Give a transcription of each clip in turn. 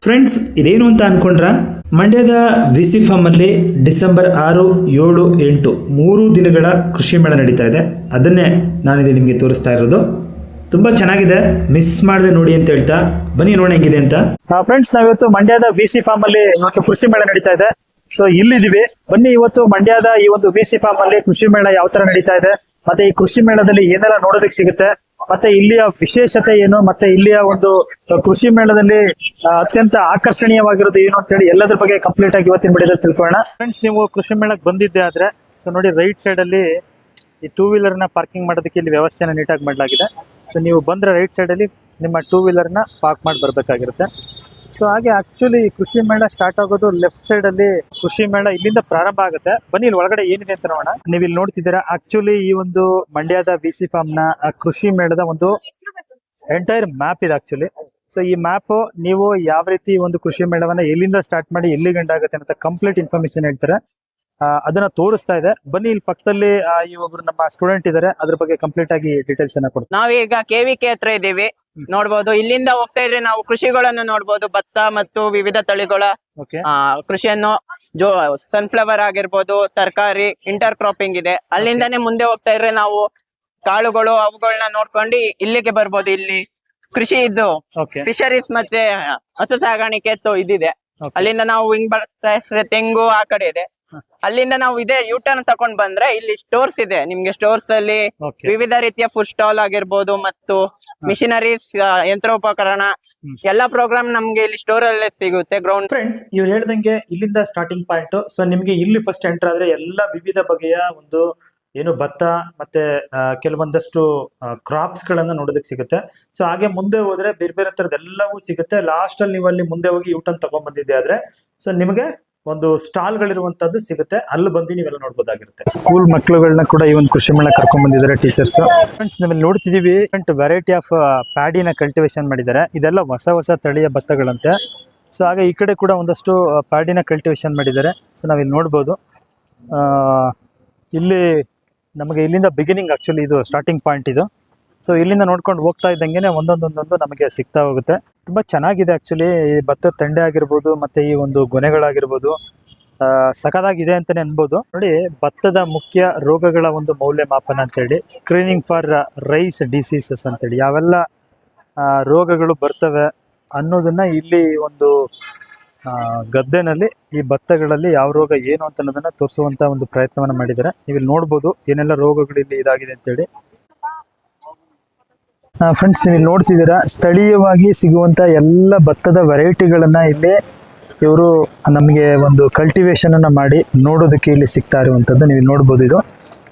Friends, ಇದೇನು ಅಂತ ಅನ್ಕೊಂಡ್ರ, ಮಂಡ್ಯದ ವಿಸಿ ಫಾರ್ಮ್ ಅಲ್ಲಿ ಡಿಸೆಂಬರ್ 6, 7, 8 3 ದಿನಗಳ ಕೃಷಿ ಮೇಳ ನಡೀತಾ ಇದೆ. ಅದನ್ನೇ ನಾನಿದೆ ನಿಮಗೆ ತೋರಿಸ್ತಾ ಇರೋದು. ತುಂಬಾ ಚೆನ್ನಾಗಿದೆ, ಮಿಸ್ ಮಾಡದೆ ನೋಡಿ ಅಂತ ಹೇಳ್ತಾ ಬನ್ನಿ ನೋಡೋಣ ಹೆಂಗಿದೆ ಅಂತ. ಫ್ರೆಂಡ್ಸ್, ನಾವಿವತ್ತು ಮಂಡ್ಯದ ವಿಸಿ ಫಾರ್ಮ್ ಅಲ್ಲಿ ಇವತ್ತು ಕೃಷಿ ಮೇಳ ನಡೀತಾ ಇದೆ. ಸೊ ಇಲ್ಲಿದ್ದೀವಿ, ಬನ್ನಿ ಇವತ್ತು ಮಂಡ್ಯದ ಈ ಒಂದು ವಿಸಿ ಫಾರ್ಮ್ ಅಲ್ಲಿ ಕೃಷಿ ಮೇಳ ಯಾವ ತರ ನಡೀತಾ ಇದೆ, ಮತ್ತೆ ಈ ಕೃಷಿ ಮೇಳದಲ್ಲಿ ಏನೆಲ್ಲ ನೋಡೋದಕ್ಕೆ ಸಿಗುತ್ತೆ, ಮತ್ತೆ ಇಲ್ಲಿಯ ವಿಶೇಷತೆ ಏನು, ಮತ್ತೆ ಇಲ್ಲಿಯ ಒಂದು ಕೃಷಿ ಮೇಳದಲ್ಲಿ ಅತ್ಯಂತ ಆಕರ್ಷಣೀಯವಾಗಿರೋದು ಏನು ಅಂತ ಹೇಳಿ ಎಲ್ಲದ್ರ ಬಗ್ಗೆ ಕಂಪ್ಲೀಟ್ ಆಗಿ ಇವತ್ತಿನ ವಿಡಿಯೋದಲ್ಲಿ ತಿಳ್ಕೊಳ್ಳೋಣ. ಫ್ರೆಂಡ್ಸ್, ನೀವು ಕೃಷಿ ಮೇಳಕ್ಕೆ ಬಂದಿದ್ದೆ ಆದ್ರೆ ಸೊ ನೋಡಿ, ರೈಟ್ ಸೈಡ್ ಅಲ್ಲಿ ಈ 2 ವೀಲರ್ನ ಪಾರ್ಕಿಂಗ್ ಮಾಡೋದಕ್ಕೆ ಇಲ್ಲಿ ವ್ಯವಸ್ಥೆನ ನೀಟಾಗಿ ಮಾಡಲಾಗಿದೆ. ಸೊ ನೀವು ಬಂದ್ರೆ ರೈಟ್ ಸೈಡ್ ಅಲ್ಲಿ ನಿಮ್ಮ 2 ವೀಲರ್ನ ಪಾರ್ಕ್ ಮಾಡಿ ಬರ್ಬೇಕಾಗಿರುತ್ತೆ. ಸೊ ಹಾಗೆ ಆಕ್ಚುಲಿ ಕೃಷಿ ಮೇಳ ಸ್ಟಾರ್ಟ್ ಆಗೋದು ಲೆಫ್ಟ್ ಸೈಡ್ ಅಲ್ಲಿ. ಕೃಷಿ ಮೇಳ ಇಲ್ಲಿಂದ ಪ್ರಾರಂಭ ಆಗುತ್ತೆ. ಬನ್ನಿ ಇಲ್ಲಿ ಒಳಗಡೆ ಏನಿದೆ ಅಂತ ನೋಡೋಣ. ನೀವು ಇಲ್ಲಿ ನೋಡ್ತಿದ್ದೀರಾ, ಆಕ್ಚುಲಿ ಈ ಒಂದು ಮಂಡ್ಯದ ವಿಸಿ ಫಾರ್ಮ್ ನ ಕೃಷಿ ಮೇಳದ ಒಂದು ಎಂಟೈರ್ ಮ್ಯಾಪ್ ಇದೆ ಆಕ್ಚುಲಿ. ಸೊ ಈ ಮ್ಯಾಪ್ ನೀವು ಯಾವ ರೀತಿ ಒಂದು ಕೃಷಿ ಮೇಳವನ್ನ ಎಲ್ಲಿಂದ ಸ್ಟಾರ್ಟ್ ಮಾಡಿ ಎಲ್ಲಿ ಗಂಟಾಗುತ್ತೆ ಅಂತ ಕಂಪ್ಲೀಟ್ ಇನ್ಫಾರ್ಮೇಶನ್ ಹೇಳ್ತಾರೆ, ಅದನ್ನ ತೋರಿಸ್ತಾ ಇದೆ. ಬನ್ನಿ ಇಲ್ಲಿ ಪಕ್ಕದಲ್ಲಿ ಈ ಒಬ್ರು ನಮ್ಮ ಸ್ಟೂಡೆಂಟ್ ಇದಾರೆ, ಅದ್ರ ಬಗ್ಗೆ ಕಂಪ್ಲೀಟ್ ಆಗಿ ಡೀಟೇಲ್ಸ್ ಅನ್ನ ಕೊಡ್ತಾರೆ. ನಾವೀಗ ಕೆವಿಕೆ ಹತ್ರ ಇದ್ದೀವಿ. ನೋಡ್ಬೋದು, ಇಲ್ಲಿಂದ ಹೋಗ್ತಾ ಇದ್ರೆ ನಾವು ಕೃಷಿಗಳನ್ನು ನೋಡ್ಬೋದು. ಭತ್ತ ಮತ್ತು ವಿವಿಧ ತಳಿಗಳ ಕೃಷಿಯನ್ನು, ಸನ್ಫ್ಲವರ್ ಆಗಿರ್ಬೋದು, ತರಕಾರಿ, ಇಂಟರ್ ಕ್ರಾಪಿಂಗ್ ಇದೆ. ಅಲ್ಲಿಂದಾನೇ ಮುಂದೆ ಹೋಗ್ತಾ ಇದ್ರೆ ನಾವು ಕಾಳುಗಳು ಅವುಗಳನ್ನ ನೋಡ್ಕೊಂಡು ಇಲ್ಲಿಗೆ ಬರ್ಬೋದು. ಇಲ್ಲಿ ಕೃಷಿ ಇದ್ದು ಫಿಶರೀಸ್ ಮತ್ತೆ ಹಸು ಸಾಗಾಣಿಕೆ ಇದಿದೆ. ಅಲ್ಲಿಂದ ನಾವು ಹಿಂಗ್ ಬರ್ತಾ ಇದ್ರೆ ತೆಂಗು ಆ ಕಡೆ ಇದೆ. ಅಲ್ಲಿಂದ ನಾವು ಇದೇ ಯೂಟರ್ನ್ ತಕೊಂಡ್ ಬಂದ್ರೆ ಇಲ್ಲಿ ಸ್ಟೋರ್ಸ್ ಇದೆ. ನಿಮ್ಗೆ ಸ್ಟೋರ್ಸ್ ಅಲ್ಲಿ ವಿವಿಧ ರೀತಿಯ ಫುಡ್ ಸ್ಟಾಲ್ ಆಗಿರ್ಬೋದು ಮತ್ತು ಮಿಷನರೀಸ್, ಯಂತ್ರೋಪಕರಣ ಎಲ್ಲಾ ಪ್ರೋಗ್ರಾಮ್ ನಮ್ಗೆ ಇಲ್ಲಿ ಸ್ಟೋರ್ ಅಲ್ಲೇ ಸಿಗುತ್ತೆ. ಗ್ರೌಂಡ್ ಫ್ರೆಂಡ್ಸ್, ಇವ್ರು ಹೇಳ್ದಂಗೆ ಇಲ್ಲಿಂದ ಸ್ಟಾರ್ಟಿಂಗ್ ಪಾಯಿಂಟ್. ಸೊ ನಿಮ್ಗೆ ಇಲ್ಲಿ ಫಸ್ಟ್ ಎಂಟರ್ ಆದ್ರೆ ಎಲ್ಲ ವಿವಿಧ ಬಗೆಯ ಒಂದು ಏನು ಭತ್ತ ಮತ್ತೆ ಕೆಲವೊಂದಷ್ಟು ಕ್ರಾಪ್ಸ್ ಗಳನ್ನ ನೋಡೋದಕ್ಕೆ ಸಿಗುತ್ತೆ. ಸೊ ಹಾಗೆ ಮುಂದೆ ಹೋದ್ರೆ ಬೇರೆ ಬೇರೆ ತರದ್ ಎಲ್ಲವೂ ಸಿಗುತ್ತೆ. ಲಾಸ್ಟ್ ಅಲ್ಲಿ ನೀವು ಅಲ್ಲಿ ಮುಂದೆ ಹೋಗಿ ಯೂಟರ್ನ್ ತಗೊಂಡ್ ಬಂದಿದ್ದೆ ಆದ್ರೆ ಸೊ ನಿಮಗೆ ಒಂದು ಸ್ಟಾಲ್ ಗಳಿರುವಂತದ್ದು ಸಿಗುತ್ತೆ. ಅಲ್ಲಿ ಬಂದು ನೀವೆಲ್ಲ ನೋಡ್ಬೋದಾಗಿರುತ್ತೆ. ಸ್ಕೂಲ್ ಮಕ್ಕಳುಗಳನ್ನ ಕೂಡ ಈ ಒಂದು ಕೃಷಿ ಮೇಳ ಕರ್ಕೊಂಡ್ ಬಂದಿದ್ದಾರೆ ಟೀಚರ್ಸ್. ಫ್ರೆಂಡ್ಸ್, ನಾವಿಲ್ಲಿ ನೋಡ್ತಿದೀವಿ ವೆರೈಟಿ ಆಫ್ ಪ್ಯಾಡಿನ ಕಲ್ಟಿವೇಶನ್ ಮಾಡಿದ್ದಾರೆ. ಇದೆಲ್ಲ ಹೊಸ ಹೊಸ ತಳಿಯ ಭತ್ತಗಳಂತೆ. ಸೊ ಹಾಗೆ ಈ ಕಡೆ ಕೂಡ ಒಂದಷ್ಟು ಪ್ಯಾಡಿನ ಕಲ್ಟಿವೇಶನ್ ಮಾಡಿದ್ದಾರೆ. ಸೊ ನಾವಿಲ್ಲಿ ನೋಡ್ಬೋದು, ಇಲ್ಲಿ ನಮಗೆ ಇಲ್ಲಿಂದ ಬಿಗಿನಿಂಗ್, ಆಕ್ಚುಲಿ ಇದು ಸ್ಟಾರ್ಟಿಂಗ್ ಪಾಯಿಂಟ್ ಇದು. ಸೊ ಇಲ್ಲಿಂದ ನೋಡ್ಕೊಂಡು ಹೋಗ್ತಾ ಇದ್ದಂಗೆ ಒಂದೊಂದೊಂದೊಂದು ನಮಗೆ ಸಿಗ್ತಾ ಹೋಗುತ್ತೆ. ತುಂಬ ಚೆನ್ನಾಗಿದೆ ಆಕ್ಚುಲಿ. ಈ ಭತ್ತದ ತಂಡೆ ಆಗಿರ್ಬೋದು ಮತ್ತೆ ಈ ಒಂದು ಗೊನೆಗಳಾಗಿರ್ಬೋದು ಸಖತ್ತಾಗಿದೆ ಅಂತಾನೆ ಅನ್ಬೋದು. ನೋಡಿ, ಭತ್ತದ ಮುಖ್ಯ ರೋಗಗಳ ಒಂದು ಮೌಲ್ಯಮಾಪನ ಅಂತೇಳಿ, ಸ್ಕ್ರೀನಿಂಗ್ ಫಾರ್ ರೈಸ್ ಡಿಸೀಸಸ್ ಅಂತೇಳಿ ಯಾವೆಲ್ಲ ರೋಗಗಳು ಬರ್ತವೆ ಅನ್ನೋದನ್ನ ಇಲ್ಲಿ ಒಂದು ಗದ್ದೆನಲ್ಲಿ ಈ ಭತ್ತಗಳಲ್ಲಿ ಯಾವ ರೋಗ ಏನು ಅಂತ ಅನ್ನೋದನ್ನ ತೋರಿಸುವಂತ ಒಂದು ಪ್ರಯತ್ನವನ್ನ ಮಾಡಿದ್ದಾರೆ. ನೀವು ಇಲ್ಲಿ ನೋಡ್ಬೋದು ಏನೆಲ್ಲ ರೋಗಗಳು ಇಲ್ಲಿ ಇದಾಗಿದೆ ಅಂತೇಳಿ. ಫ್ರೆಂಡ್ಸ್, ನೀವು ಇಲ್ಲಿ ನೋಡ್ತಿದ್ದೀರಾ, ಸ್ಥಳೀಯವಾಗಿ ಸಿಗುವಂತ ಎಲ್ಲ ಭತ್ತದ ವೆರೈಟಿಗಳನ್ನ ಇಲ್ಲಿ ಇವರು ನಮಗೆ ಒಂದು ಕಲ್ಟಿವೇಶನ್ ಅನ್ನ ಮಾಡಿ ನೋಡೋದಕ್ಕೆ ಇಲ್ಲಿ ಸಿಗ್ತಾ ಇರುವಂತದ್ದು ನೀವು ನೋಡ್ಬೋದು. ಇದು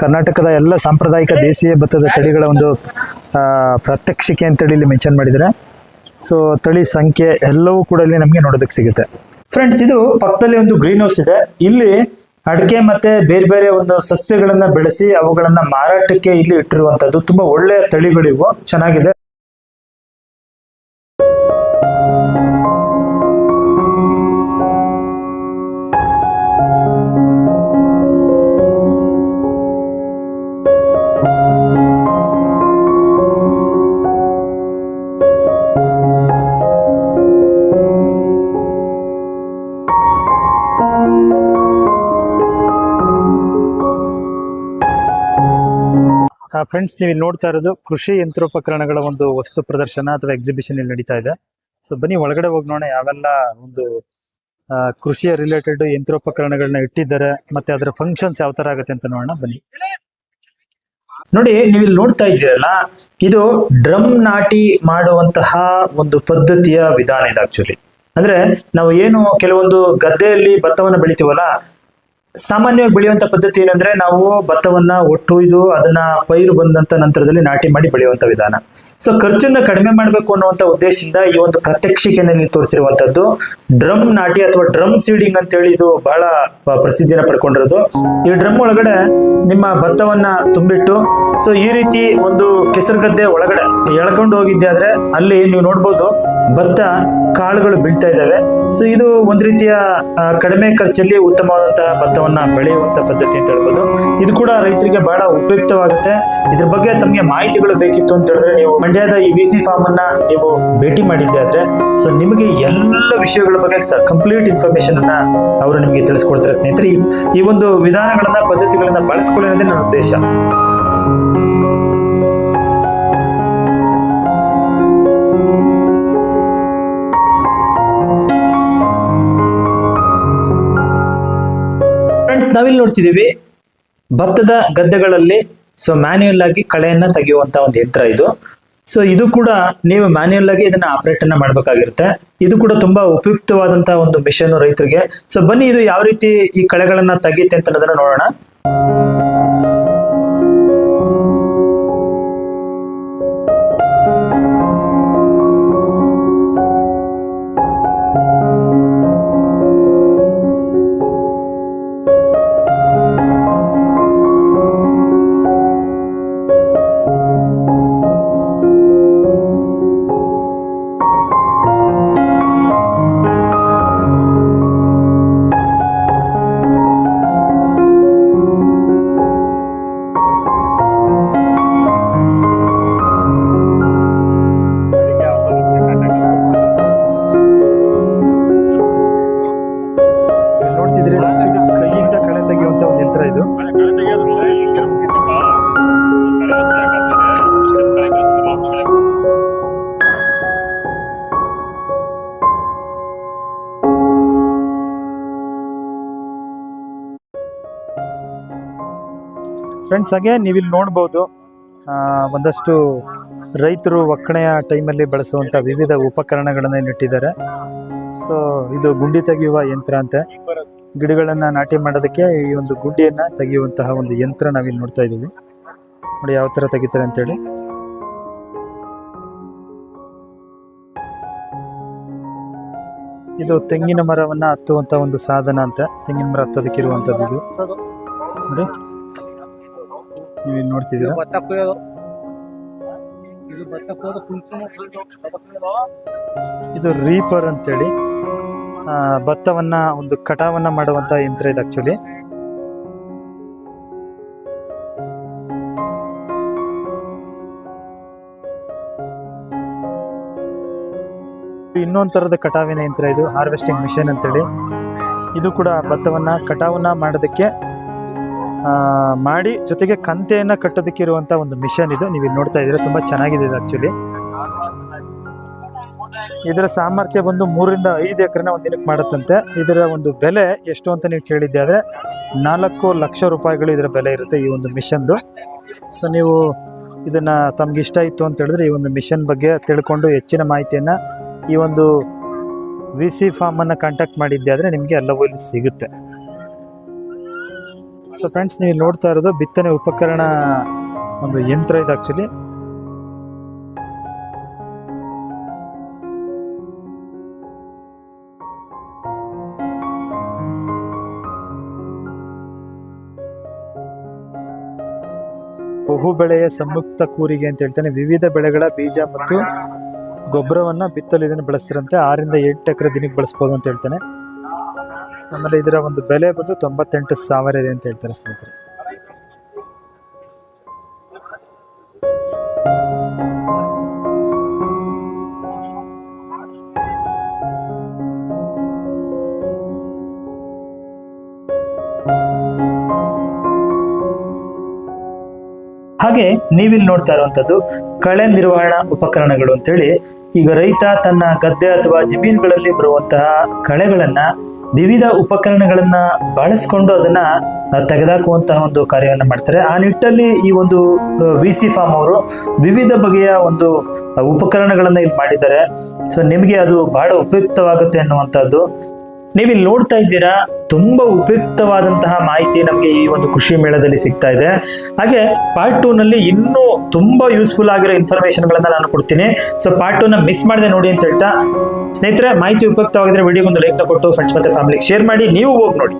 ಕರ್ನಾಟಕದ ಎಲ್ಲ ಸಾಂಪ್ರದಾಯಿಕ ದೇಶೀಯ ಭತ್ತದ ತಳಿಗಳ ಒಂದು ಪ್ರಾತ್ಯಕ್ಷಿಕೆ ಅಂತೇಳಿ ಇಲ್ಲಿ ಮೆನ್ಷನ್ ಮಾಡಿದ್ದಾರೆ. ಸೊ ತಳಿ ಸಂಖ್ಯೆ ಎಲ್ಲವೂ ಕೂಡ ಇಲ್ಲಿ ನಮಗೆ ನೋಡೋದಕ್ಕೆ ಸಿಗುತ್ತೆ. ಫ್ರೆಂಡ್ಸ್, ಇದು ಪಕ್ಕದಲ್ಲಿ ಒಂದು ಗ್ರೀನ್ ಹೌಸ್ ಇದೆ. ಇಲ್ಲಿ ಅಡಿಕೆ ಮತ್ತೆ ಬೇರೆ ಬೇರೆ ಒಂದು ಸಸ್ಯಗಳನ್ನ ಬೆಳೆಸಿ ಅವುಗಳನ್ನ ಮಾರಾಟಕ್ಕೆ ಇಲ್ಲಿ ಇಟ್ಟಿರುವಂತದ್ದು. ತುಂಬಾ ಒಳ್ಳೆಯ ತಳಿಗಳಿವು, ಚೆನ್ನಾಗಿದೆ. ಫ್ರೆಂಡ್ಸ್, ನೀವು ಇಲ್ಲಿ ನೋಡ್ತಾ ಇರೋದು ಕೃಷಿ ಯಂತ್ರೋಪಕರಣಗಳ ಒಂದು ವಸ್ತು ಪ್ರದರ್ಶನ ಅಥವಾ ಎಕ್ಸಿಬಿಷನ್ ಇಲ್ಲಿ ನಡೀತಾ ಇದೆ. ಸೊ ಬನ್ನಿ ಒಳಗಡೆ ಹೋಗಿ ನೋಡೋಣ ಯಾವೆಲ್ಲ ಒಂದು ಕೃಷಿಯ ರಿಲೇಟೆಡ್ ಯಂತ್ರೋಪಕರಣಗಳನ್ನ ಇಟ್ಟಿದ್ದಾರೆ ಮತ್ತೆ ಅದರ ಫಂಕ್ಷನ್ಸ್ ಯಾವ ತರ ಆಗುತ್ತೆ ಅಂತ ನೋಡೋಣ. ಬನ್ನಿ ನೋಡಿ, ನೀವು ಇಲ್ಲಿ ನೋಡ್ತಾ ಇದ್ದೀರಲ್ಲ, ಇದು ಡ್ರಮ್ ನಾಟಿ ಮಾಡುವಂತಹ ಒಂದು ಪದ್ಧತಿಯ ವಿಧಾನ ಇದೆ ಆಕ್ಚುಲಿ. ಅಂದ್ರೆ ನಾವು ಏನು ಕೆಲವೊಂದು ಗದ್ದೆಯಲ್ಲಿ ಭತ್ತವನ್ನ ಬೆಳಿತೀವಲ್ಲ, ಸಾಮಾನ್ಯವಾಗಿ ಬೆಳೆಯುವಂತ ಪದ್ಧತಿ ಏನಂದ್ರೆ ನಾವು ಭತ್ತವನ್ನ ಒಟ್ಟೊಯ್ದು ಅದನ್ನ ಪೈರು ಬಂದಂತ ನಂತರದಲ್ಲಿ ನಾಟಿ ಮಾಡಿ ಬೆಳೆಯುವಂತ ವಿಧಾನ. ಸೊ ಖರ್ಚನ್ನ ಕಡಿಮೆ ಮಾಡಬೇಕು ಅನ್ನುವಂತ ಉದ್ದೇಶದಿಂದ ಈ ಒಂದು ಪ್ರಾತ್ಯಕ್ಷಿಕೆಯಲ್ಲಿ ತೋರಿಸಿರುವಂತದ್ದು ಡ್ರಮ್ ನಾಟಿ ಅಥವಾ ಡ್ರಮ್ ಸೀಡಿಂಗ್ ಅಂತ ಹೇಳಿ ಇದು ಬಹಳ ಪ್ರಸಿದ್ಧಿನ ಪಡ್ಕೊಂಡಿರೋದು. ಈ ಡ್ರಮ್ ಒಳಗಡೆ ನಿಮ್ಮ ಭತ್ತವನ್ನ ತುಂಬಿಟ್ಟು ಸೊ ಈ ರೀತಿ ಒಂದು ಕೆಸರು ಗದ್ದೆ ಒಳಗಡೆ ಎಳ್ಕೊಂಡು ಹೋಗಿದ್ದೆ ಆದ್ರೆ ಅಲ್ಲಿ ನೀವು ನೋಡ್ಬೋದು ಭತ್ತ ಕಾಳುಗಳು ಬೀಳ್ತಾ ಇದ್ದಾವೆ. ಸೊ ಇದು ಒಂದ್ ರೀತಿಯ ಕಡಿಮೆ ಖರ್ಚಲ್ಲಿ ಉತ್ತಮವಾದಂತಹ ಭತ್ತವನ್ನ ಭತ್ತವನ್ನ ಬೆಳೆಯುವಂತ ಪದ್ಧತಿ ಅಂತ ಹೇಳ್ಬೋದು. ಇದು ಕೂಡ ರೈತರಿಗೆ ಬಹಳ ಉಪಯುಕ್ತವಾಗುತ್ತೆ. ಇದ್ರ ಬಗ್ಗೆ ತಮಗೆ ಮಾಹಿತಿಗಳು ಬೇಕಿತ್ತು ಅಂತ ಹೇಳಿದ್ರೆ ನೀವು ಮಂಡ್ಯದ ಈ VC ಫಾರ್ಮ್ ಅನ್ನ ನೀವು ಭೇಟಿ ಮಾಡಿದ್ದೆ ಆದ್ರೆ ಸೊ ನಿಮಗೆ ಎಲ್ಲ ವಿಷಯಗಳ ಬಗ್ಗೆ ಕಂಪ್ಲೀಟ್ ಇನ್ಫಾರ್ಮೇಶನ್ ಅನ್ನ ಅವರು ನಿಮಗೆ ತಿಳಿಸ್ಕೊಡ್ತಾರೆ ಸ್ನೇಹಿತರೆ. ಈ ಒಂದು ವಿಧಾನಗಳನ್ನ ಪದ್ಧತಿಗಳನ್ನ ಬಳಸ್ಕೊಳ್ಳಿ ಅನ್ನೋದೇ ನನ್ನ ಉದ್ದೇಶ. ಫ್ರೆಂಡ್ಸ್, ನಾವಿಲ್ಲಿ ನೋಡ್ತಿದೀವಿ ಭತ್ತದ ಗದ್ದೆಗಳಲ್ಲಿ ಸೊ ಮ್ಯಾನ್ಯುಯಲ್ ಆಗಿ ಕಳೆಯನ್ನ ತೆಗೆಯುವಂತ ಒಂದು ಯಂತ್ರ ಇದು. ಸೊ ಇದು ಕೂಡ ನೀವು ಮ್ಯಾನ್ಯುಯಲ್ ಆಗಿ ಇದನ್ನ ಆಪರೇಟ್ ಅನ್ನ ಮಾಡ್ಬೇಕಾಗಿರುತ್ತೆ. ಇದು ಕೂಡ ತುಂಬಾ ಉಪಯುಕ್ತವಾದಂತಹ ಒಂದು ಮಿಷನ್ ರೈತರಿಗೆ. ಸೊ ಬನ್ನಿ ಇದು ಯಾವ ರೀತಿ ಈ ಕಳೆಗಳನ್ನ ತೆಗೆಯುತ್ತೆ ಅಂತ ಅನ್ನೋದನ್ನ ನೋಡೋಣ. ಕೈಯಿಂದ ಕಳೆ ತೆಗೆಯುವಂತ ಒಂದು ಯಂತ್ರ ಇದು. ಫ್ರೆಂಡ್ಸ್, ಹಾಗೆ ನೀವಿಲ್ಲಿ ನೋಡ್ಬೋದು ಒಂದಷ್ಟು ರೈತರು ಒಕ್ಕಣೆಯ ಟೈಮಲ್ಲಿ ಬಳಸುವಂತ ವಿವಿಧ ಉಪಕರಣಗಳನ್ನ ಇಟ್ಟಿದ್ದಾರೆ. ಸೊ ಇದು ಗುಂಡಿ ತೆಗೆಯುವ ಯಂತ್ರ ಅಂತೆ. ಗಿಡಗಳನ್ನ ನಾಟಿ ಮಾಡೋದಕ್ಕೆ ಈ ಒಂದು ಗುಂಡಿಯನ್ನ ತೆಗೆಯುವಂತಹ ಒಂದು ಯಂತ್ರ ನಾವಿಲ್ಲಿ ನೋಡ್ತಾ ಇದ್ದೀವಿ. ನೋಡಿ ಯಾವ ತರ ತೆಗಿತಾರೆ ಅಂತೇಳಿ. ಇದು ತೆಂಗಿನ ಮರವನ್ನ ಹತ್ತುವಂತ ಒಂದು ಸಾಧನ ಅಂತ. ತೆಂಗಿನ ಮರ ಹತ್ತೋದಕ್ಕೆ ಇರುವಂತದ್ದು ಇದು. ನೋಡಿ ನೀವಿಲ್ಲಿ ನೋಡ್ತಿದ್ದೀರಾ. ಇದು ರೀಪರ್ ಅಂತೇಳಿ ಭತ್ತವನ್ನ ಒಂದು ಕಟಾವನ್ನ ಮಾಡುವಂತ ಯಂತ್ರ ಇದು ಆಕ್ಚುಲಿ. ಇನ್ನೊಂದು ತರದ ಕಟಾವಿನ ಯಂತ್ರ ಇದು, ಹಾರ್ವೆಸ್ಟಿಂಗ್ ಮಿಷನ್ ಅಂತೇಳಿ. ಇದು ಕೂಡ ಭತ್ತವನ್ನ ಕಟಾವನ್ನ ಮಾಡೋದಕ್ಕೆ ಮಾಡಿ ಜೊತೆಗೆ ಕಂತೆಯನ್ನ ಕಟ್ಟೋದಕ್ಕೆ ಇರುವಂತ ಒಂದು ಮಿಷನ್ ಇದು. ನೀವು ಇಲ್ಲಿ ನೋಡ್ತಾ ಇದ್ದೀರಾ, ತುಂಬಾ ಚೆನ್ನಾಗಿದೆ ಇದು ಆಕ್ಚುಲಿ. ಇದರ ಸಾಮರ್ಥ್ಯ ಬಂದು 3 ರಿಂದ 5 ಎಕರೆನ ಒಂದು ದಿನಕ್ಕೆ ಮಾಡುತ್ತಂತೆ. ಇದರ ಒಂದು ಬೆಲೆ ಎಷ್ಟು ಅಂತ ನೀವು ಕೇಳಿದ್ದೆ ಆದರೆ 4 ಲಕ್ಷ ರೂಪಾಯಿಗಳು ಇದರ ಬೆಲೆ ಇರುತ್ತೆ ಈ ಒಂದು ಮಿಷನ್ದು. ಸೊ ನೀವು ಇದನ್ನ ತಮ್ಗೆ ಇಷ್ಟ ಇತ್ತು ಅಂತ ಹೇಳಿದ್ರೆ ಈ ಒಂದು ಮಿಷನ್ ಬಗ್ಗೆ ತಿಳ್ಕೊಂಡು ಹೆಚ್ಚಿನ ಮಾಹಿತಿಯನ್ನ ಈ ಒಂದು VC ಫಾರ್ಮ್ ಅನ್ನ ಕಾಂಟ್ಯಾಕ್ಟ್ ಮಾಡಿದ್ದೆ ಆದರೆ ನಿಮಗೆ ಎಲ್ಲವೂ ಇಲ್ಲಿ ಸಿಗುತ್ತೆ. ಸೊ ಫ್ರೆಂಡ್ಸ್, ನೀವು ನೋಡ್ತಾ ಇರೋದು ಬಿತ್ತನೆ ಉಪಕರಣ ಒಂದು ಯಂತ್ರ ಇದು ಆಕ್ಚುಲಿ. ಬಹು ಬೆಳೆಯ ಸಂಯುಕ್ತ ಕೂರಿಗೆ ಅಂತ ಹೇಳ್ತಾನೆ. ವಿವಿಧ ಬೆಳೆಗಳ ಬೀಜ ಮತ್ತು ಗೊಬ್ಬರವನ್ನ ಬಿತ್ತಲು ಇದನ್ನು ಬಳಸ್ತಿರಂತೆ. 6 ರಿಂದ 8 ಎಕರೆ ದಿನಕ್ಕೆ ಬಳಸ್ಬೋದು ಅಂತ ಹೇಳ್ತಾನೆ. ಆಮೇಲೆ ಇದರ ಒಂದು ಬೆಲೆ ಬಂದು 98,000 ಇದೆ ಅಂತ ಹೇಳ್ತಾರೆ ಸ್ನೇಹಿತರೆ. ಹಾಗೆ ನೀವಿಲ್ಲಿ ನೋಡ್ತಾ ಇರುವಂತದ್ದು ಕಳೆ ನಿರ್ವಹಣಾ ಉಪಕರಣಗಳು ಅಂತೇಳಿ. ಈಗ ರೈತ ತನ್ನ ಗದ್ದೆ ಅಥವಾ ಜಮೀನುಗಳಲ್ಲಿ ಬರುವಂತಹ ಕಳೆಗಳನ್ನ ವಿವಿಧ ಉಪಕರಣಗಳನ್ನ ಬಳಸ್ಕೊಂಡು ಅದನ್ನ ತೆಗೆದಾಕುವಂತಹ ಒಂದು ಕಾರ್ಯವನ್ನ ಮಾಡ್ತಾರೆ. ಆ ನಿಟ್ಟಲ್ಲಿ ಈ ಒಂದು VC ಫಾರ್ಮ್ ಅವರು ವಿವಿಧ ಬಗೆಯ ಒಂದು ಉಪಕರಣಗಳನ್ನ ಇಲ್ಲಿ ಮಾಡಿದ್ದಾರೆ. ಸೊ ನಿಮಗೆ ಅದು ಬಹಳ ಉಪಯುಕ್ತವಾಗುತ್ತೆ ಅನ್ನುವಂಥದ್ದು. ನೀವಿಲ್ಲಿ ನೋಡ್ತಾ ಇದ್ದೀರಾ, ತುಂಬಾ ಉಪಯುಕ್ತವಾದಂತಹ ಮಾಹಿತಿ ನಮಗೆ ಈ ಒಂದು ಕೃಷಿ ಮೇಳದಲ್ಲಿ ಸಿಗ್ತಾ ಇದೆ. ಹಾಗೆ ಪಾರ್ಟ್ 2 ನಲ್ಲಿ ಇನ್ನೂ ತುಂಬಾ ಯೂಸ್ಫುಲ್ ಆಗಿರೋ ಇನ್ಫಾರ್ಮೇಶನ್ ಗಳನ್ನ ನಾನು ಕೊಡ್ತೀನಿ. ಸೊ ಪಾರ್ಟ್ 2 ನ ಮಿಸ್ ಮಾಡದೆ ನೋಡಿ ಅಂತ ಹೇಳ್ತಾ, ಸ್ನೇಹಿತರೆ ಮಾಹಿತಿ ಉಪಯುಕ್ತವಾಗಿದ್ರೆ ವಿಡಿಯೋಗೊಂದು ಲೈಕ್ ನ ಕೊಟ್ಟು ಫ್ರೆಂಡ್ಸ್ ಮತ್ತೆ ಫ್ಯಾಮಿಲಿಗೆ ಶೇರ್ ಮಾಡಿ. ನೀವು ಹೋಗಿ ನೋಡಿ.